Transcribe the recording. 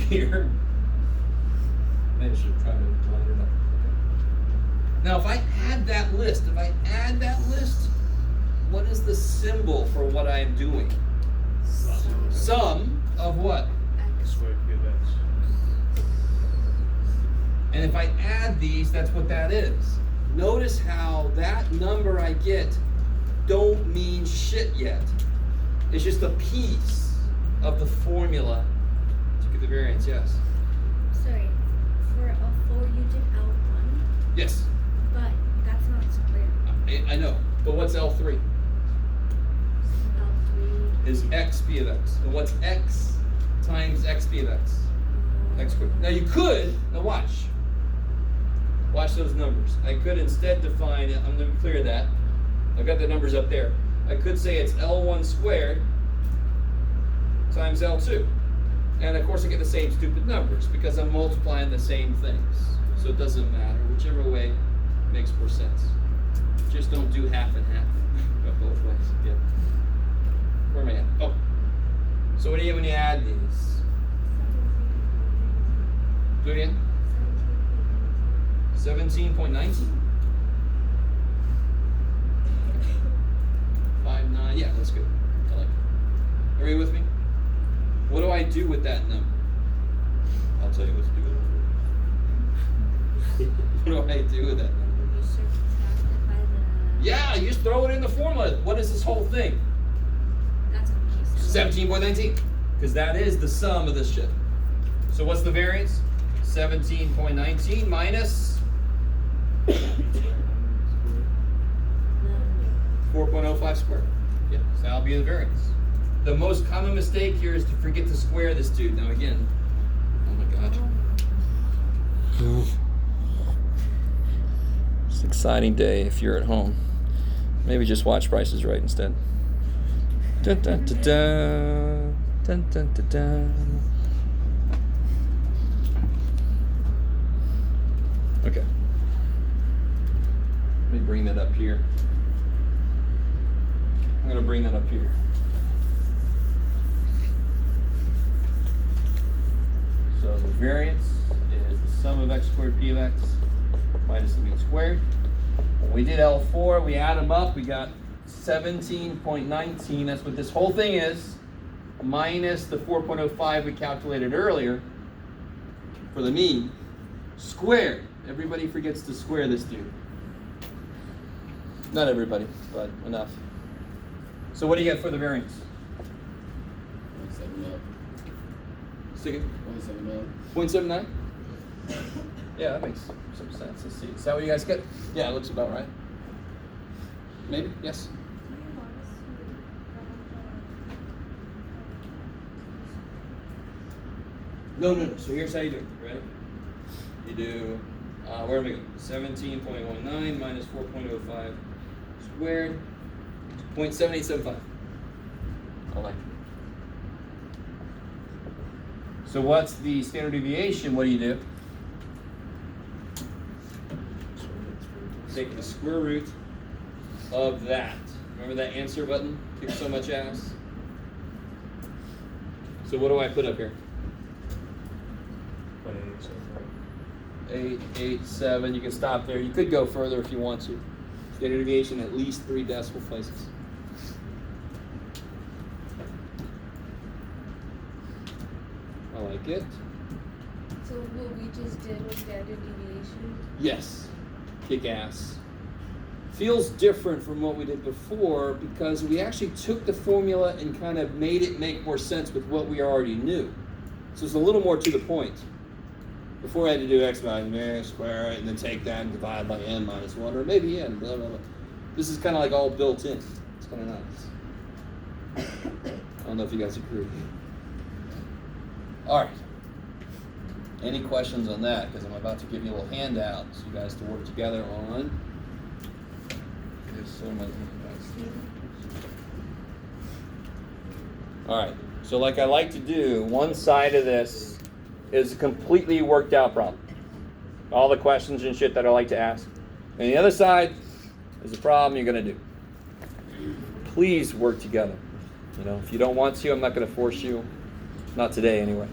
here. Maybe I should try to line it up. Okay. Now, if I add that list, what is the symbol for what I am doing? Sum of what? Square P of X. And if I add these, that's what that is. Notice how that number I get don't mean shit yet. It's just a piece of the formula to get the variance, yes. Sorry, for L4 you did L1, Yes, but that's not squared. I know. But what's L3? L3 Is x p of x. And what's x times x p of x? X squared. Now you could, now watch. Watch those numbers. I could instead define it, I'm going to clear that. I've got the numbers up there. I could say it's L1 squared times L2. And of course I get the same stupid numbers because I'm multiplying the same things. So it doesn't matter. Whichever way makes more sense. Just don't do half and half. Go both ways. Yeah. Where am I at? Oh. So what do you when you add these? Do it again. 17.19. 5.9. Yeah, that's good. I like it. Are you with me? What do I do with that number? I'll tell you what to do with it. What do I do with that number? you subtract it by the... Yeah, you just throw it in the formula. What is this whole thing? That's what she said. 17.19. Because that is the sum of this shit. So what's the variance? 17.19 minus 4.05 squared. Yeah, so that'll be the variance. The most common mistake here is to forget to square this dude. Now again, oh my god. It's an exciting day if you're at home. Maybe just watch Price is Right instead. Dun, dun, dun, dun. Dun, dun, dun, dun. Okay. Let me bring that up here. I'm going to bring that up here. So the variance is the sum of x squared p of x minus the mean squared. When we did L4, we add them up, we got 17.19. That's what this whole thing is, minus the 4.05 we calculated earlier for the mean, squared. Everybody forgets to square this dude. Not everybody, but enough. So what do you get for the variance? 179. Stick it. 179. 0.79? Yeah, that makes some sense. Let's see. Is that what you guys get? Yeah, it looks about right. Maybe? Yes? No. So here's how you do it. Ready? You do, where am I going? 17.19 minus 4.05 squared, 0.7875. I like it. So what's the standard deviation? What do you do? Take the square root of that. Remember that answer button? Kicks so much ass. So what do I put up here? 887. You can stop there. You could go further if you want to. Standard deviation at least 3 decimal places. I like it. So what we just did was standard deviation? Yes. Kick ass. Feels different from what we did before because we actually took the formula and kind of made it make more sense with what we already knew. So it's a little more to the point. Before I had to do x minus n, square it, and then take that and divide by n minus 1, or maybe n, blah, blah, blah. This is kind of like all built in. It's kind of nice. I don't know if you guys agree. All right. Any questions on that? Because I'm about to give you a little handout so you guys to work together on. There's so many handouts. All right. So like I like to do, one side of this is a completely worked out problem. All the questions and shit that I like to ask. And the other side is the problem you're going to do. Please work together. You know, if you don't want to, I'm not going to force you. Not today, anyway.